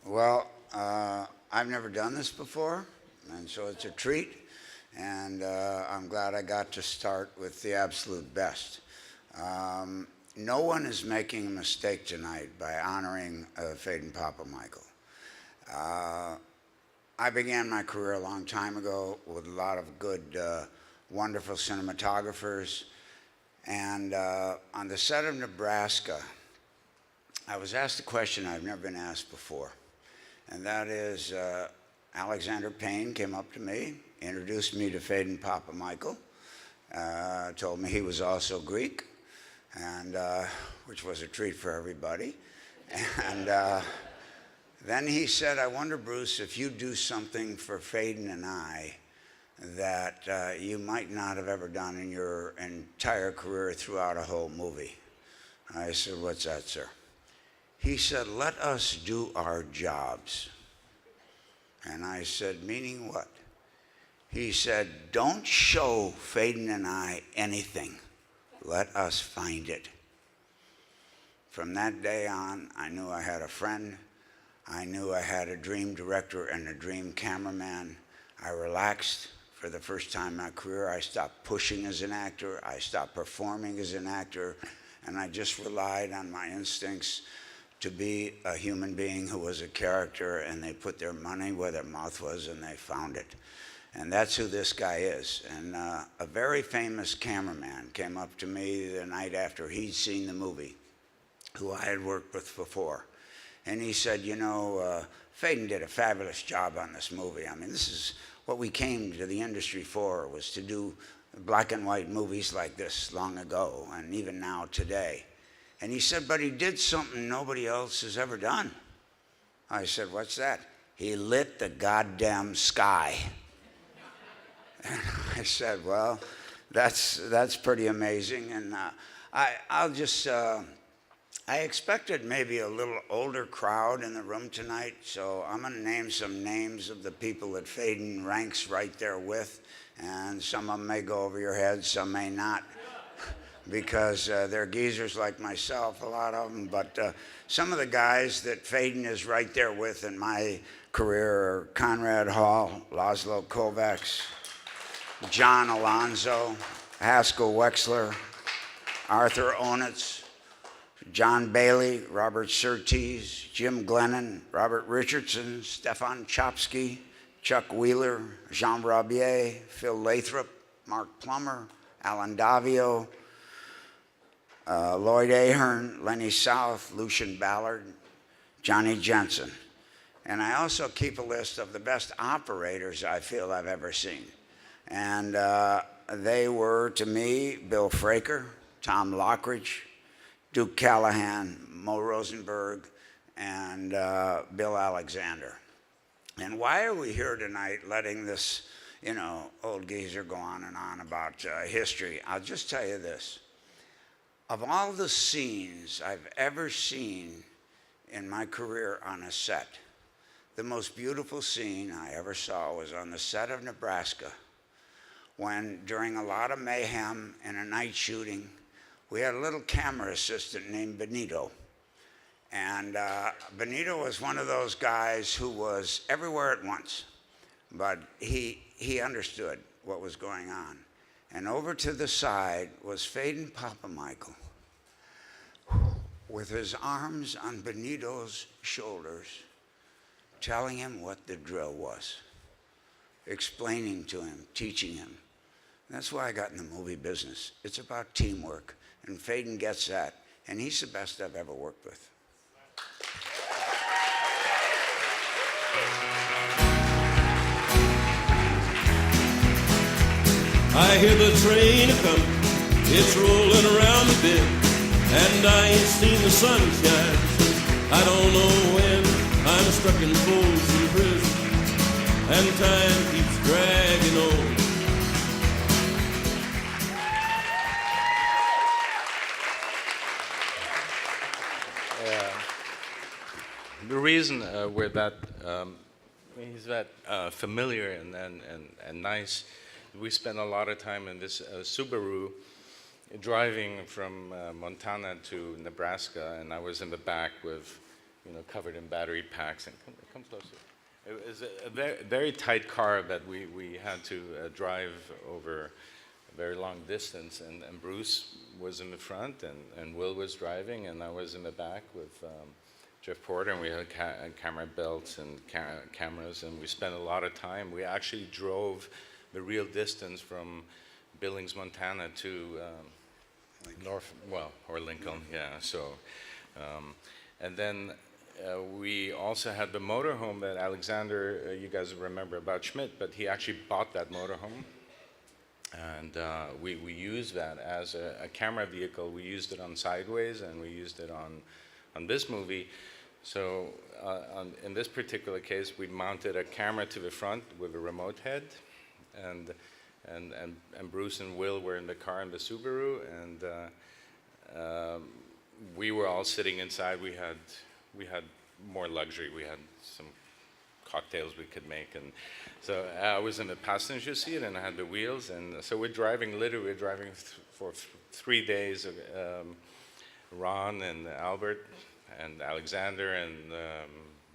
Well, I've never done this before, and so it's a treat, and I'm glad I got to start with the absolute best. No one is making a mistake tonight by honoring Phedon Papa Michael. I began my career a long time ago with a lot of good, wonderful cinematographers, and on the set of Nebraska, I was asked a question I've never been asked before. And that is, Alexander Payne came up to me, introduced me to Phedon Papa Michael, told me he was also Greek, and which was a treat for everybody. And then he said, I wonder, Bruce, if you do something for Phedon and I that you might not have ever done in your entire career throughout a whole movie. I said, what's that, sir? He said, let us do our jobs. And I said, meaning what? He said, don't show Phedon and I anything. Let us find it. From that day on, I knew I had a friend. I knew I had a dream director and a dream cameraman. I relaxed for the first time in my career. I stopped pushing as an actor. I stopped performing as an actor. And I just relied on my instincts to be a human being who was a character, and they put their money where their mouth was and they found it. And that's who this guy is. And a very famous cameraman came up to me the night after he'd seen the movie, who I had worked with before. And he said, you know, Phedon did a fabulous job on this movie. I mean, this is what we came to the industry for, was to do black and white movies like this long ago, and even now today. And he said, but he did something nobody else has ever done. I said, what's that? He lit the goddamn sky. And I said, well, that's pretty amazing. And I expected maybe a little older crowd in the room tonight, so I'm going to name some names of the people that Phedon ranks right there with, and some of them may go over your head, some may not, because they're geezers like myself, a lot of them. But some of the guys that Phedon is right there with in my career are Conrad Hall, Laszlo Kovacs, John Alonzo, Haskell Wexler, Arthur Onitz, John Bailey, Robert Surtees, Jim Glennon, Robert Richardson, Stefan Chopsky, Chuck Wheeler, Jean Rabier, Phil Lathrop, Mark Plummer, Alan Davio, Lloyd Ahern, Lenny South, Lucian Ballard, Johnny Jensen. And I also keep a list of the best operators I feel I've ever seen. And they were, to me, Bill Fraker, Tom Lockridge, Duke Callahan, Mo Rosenberg, and Bill Alexander. And why are we here tonight letting this, you know, old geezer go on and on about history? I'll just tell you this. Of all the scenes I've ever seen in my career on a set, the most beautiful scene I ever saw was on the set of Nebraska, when during a lot of mayhem and a night shooting, we had a little camera assistant named Benito. And Benito was one of those guys who was everywhere at once, but he understood what was going on. And over to the side was Phedon Papa Michael, with his arms on Benito's shoulders, telling him what the drill was, explaining to him, teaching him. And that's why I got in the movie business. It's about teamwork, and Phedon gets that, and he's the best I've ever worked with. I hear the train a-comin', it's rolling around the bend, and I ain't seen the sunshine since I don't know when. I'm stuck in Folsom Prison, and time keeps dragging on. The reason we're that he's that familiar and nice. We spent a lot of time in this Subaru, driving from Montana to Nebraska, and I was in the back with, covered in battery packs. And come closer. It was a very tight car that we had to drive over a very long distance, and Bruce was in the front, and Will was driving, and I was in the back with Jeff Porter, and we had camera belts and cameras, and we spent a lot of time. We actually drove the real distance from Billings, Montana to Lincoln, yeah. So, and then we also had the motorhome that Alexander, you guys remember about Schmidt, but he actually bought that motorhome. And we used that as a camera vehicle. We used it on Sideways, and we used it on this movie. So in this particular case, we mounted a camera to the front with a remote head, and Bruce and Will were in the car in the Subaru, and we were all sitting inside. We had more luxury. We had some cocktails we could make, and so I was in the passenger seat, and I had the wheels, and so we're driving for 3 days. Ron and Albert and Alexander and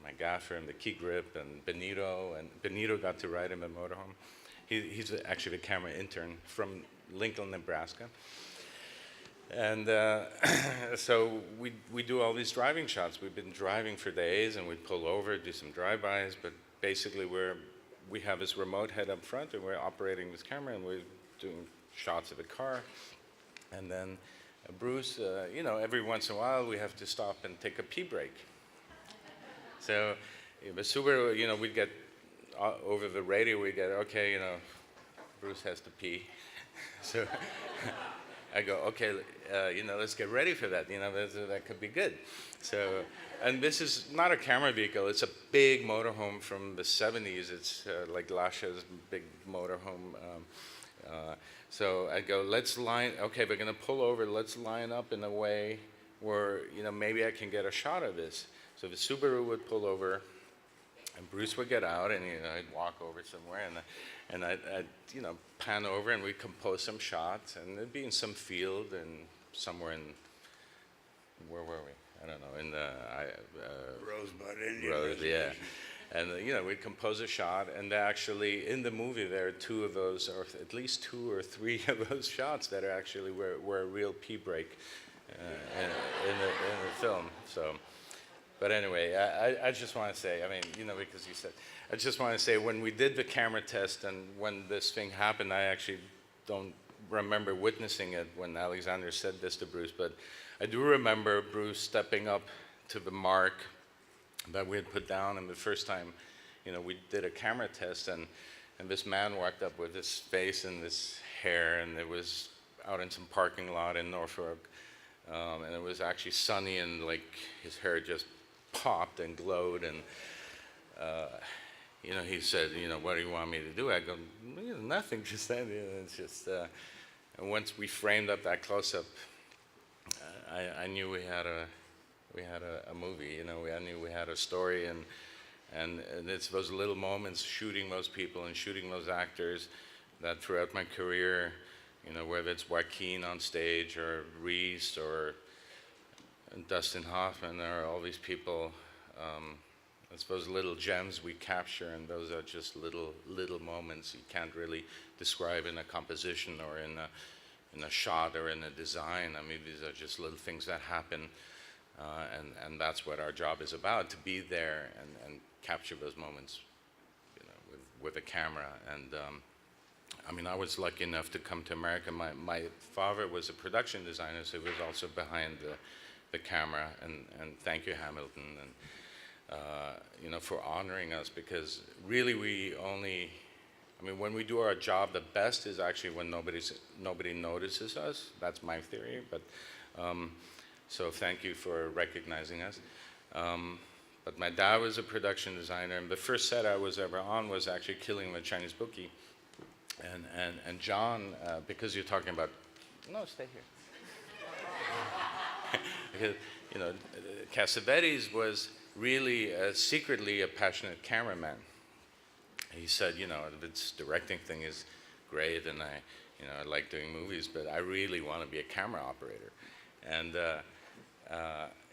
my gaffer and the key grip and Benito got to ride in the motorhome. He's actually the camera intern from Lincoln, Nebraska. And so we do all these driving shots. We've been driving for days, and we pull over, do some drive-bys, but basically we have this remote head up front, and we're operating this camera, and we're doing shots of the car. And then Bruce, every once in a while we have to stop and take a pee break. So the Subaru, we'd get over the radio, we get, okay, Bruce has to pee. So I go, okay, let's get ready for that. That could be good. So, and this is not a camera vehicle. It's a big motorhome from the 70s. It's like Lasha's big motorhome. So I go, okay, we're going to pull over. Let's line up in a way where, maybe I can get a shot of this. So the Subaru would pull over, and Bruce would get out, and I'd walk over somewhere, and I'd pan over, and we'd compose some shots, and it'd be in some field and somewhere in, where were we? I don't know, in the Rosebud Indian Rose, Reservation. yeah. And we'd compose a shot, and actually in the movie there are two of those, or at least 2 or 3 of those shots that are actually were a real pee break in the film. So. But anyway, I just want to say, because you said, I just want to say when we did the camera test and when this thing happened, I actually don't remember witnessing it when Alexander said this to Bruce, but I do remember Bruce stepping up to the mark that we had put down, and the first time, we did a camera test, and this man walked up with this face and this hair, and it was out in some parking lot in Norfolk, and it was actually sunny, and like his hair just popped and glowed, and he said, what do you want me to do? I go, nothing, just that. It's just, and once we framed up that close-up, I knew we had a movie. I knew we had a story, and it's those little moments, shooting those people and shooting those actors, that throughout my career, whether it's Joaquin on stage or Reese or Dustin Hoffman, or all these people, I suppose little gems we capture, and those are just little moments you can't really describe in a composition or in a shot or in a design. These are just little things that happen, and that's what our job is about, to be there and capture those moments, with a camera. And I was lucky enough to come to America. My father was a production designer, so he was also behind the camera, and thank you, Hamilton, and for honoring us, because really when we do our job, the best is actually when nobody notices us. That's my theory, but so thank you for recognizing us. But my dad was a production designer, and the first set I was ever on was actually Killing the Chinese Bookie, and John, because you're talking about, no, stay here. Because, Cassavetes was really secretly a passionate cameraman. He said, this directing thing is great, and You know, I like doing movies, but I really want to be a camera operator.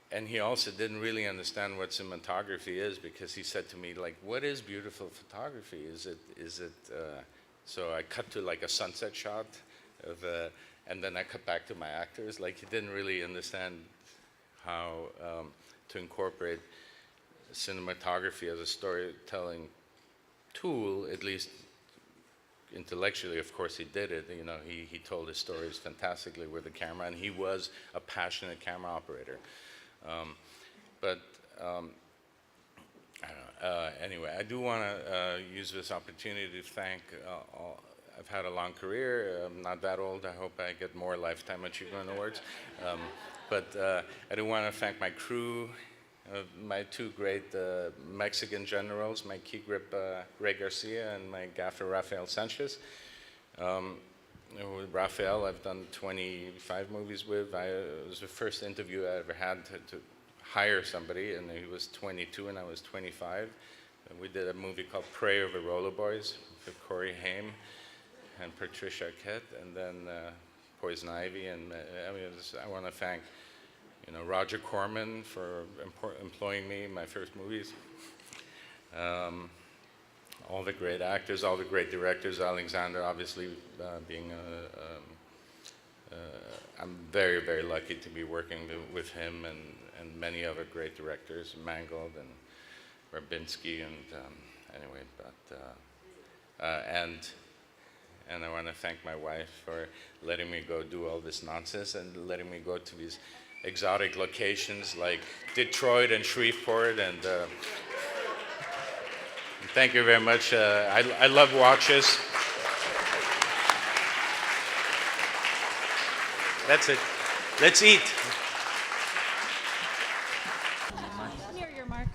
And he also didn't really understand what cinematography is, because he said to me, like, what is beautiful photography? So I cut to like a sunset shot of, and then I cut back to my actors. Like, he didn't really understand how to incorporate cinematography as a storytelling tool, at least intellectually. Of course he did it. You know, he told his stories fantastically with the camera, and he was a passionate camera operator. I don't know. Anyway, I do want to use this opportunity to thank I've had a long career. I'm not that old. I hope I get more Lifetime Achievement Awards. I do want to thank my crew, my two great Mexican generals, my key grip, Ray Garcia, and my gaffer, Rafael Sanchez. With Rafael, I've done 25 movies with. It was the first interview I ever had to hire somebody, and he was 22 and I was 25. And we did a movie called Prey of the Roller Boys with Corey Haim and Patricia Arquette, and then Poison Ivy. And I want to thank, you know, Roger Corman for employing me in my first movies. All the great actors, all the great directors, Alexander obviously being I'm very, very lucky to be working with him and many other great directors, Mangold and Rabinski, and anyway, and I want to thank my wife for letting me go do all this nonsense and letting me go to these exotic locations like Detroit and Shreveport, and thank you very much. I love watches. That's it. Let's eat. Here, your mark.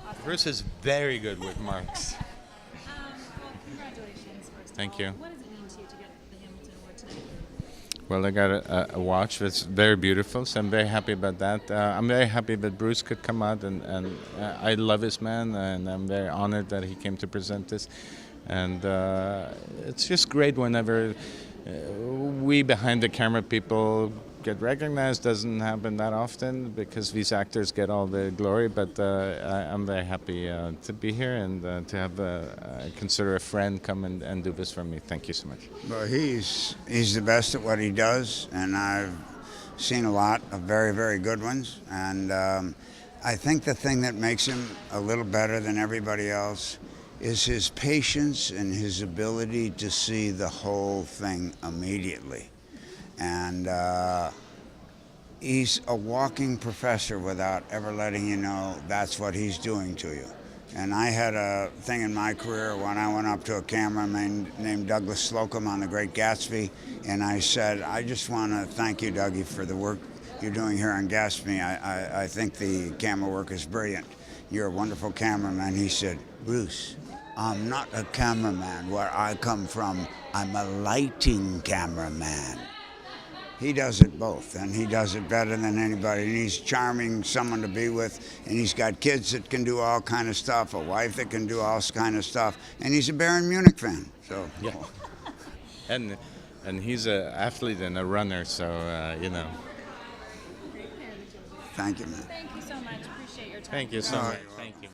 Awesome. Bruce is very good with marks. Well, congratulations, first of Thank all. you. What does it mean to you to get the Hamilton Award tonight? Well, I got a watch that's very beautiful, so I'm very happy about that. I'm very happy that Bruce could come out, and I love this man, and I'm very honored that he came to present this. And it's just great whenever we behind the camera people get recognized. Doesn't happen that often because these actors get all the glory, but I'm very happy to be here and to have consider a friend come and do this for me. Thank you so much. Well, he's the best at what he does, and I've seen a lot of very, very good ones. And I think the thing that makes him a little better than everybody else is his patience and his ability to see the whole thing immediately. And he's a walking professor without ever letting you know that's what he's doing to you. And I had a thing in my career when I went up to a cameraman named Douglas Slocum on The Great Gatsby, and I said, I just want to thank you, Dougie, for the work you're doing here on Gatsby. I think the camera work is brilliant. You're a wonderful cameraman. He said, Bruce, I'm not a cameraman. Where I come from, I'm a lighting cameraman. He does it both, and he does it better than anybody. And he's charming, someone to be with, and he's got kids that can do all kind of stuff, a wife that can do all kind of stuff, and he's a Bayern Munich fan. So Yeah. And he's an athlete and a runner, so you know. Great pair, the two of you. thank you, man. Thank you so much. Appreciate your time. Thank you so Oh, much. you're Thank you.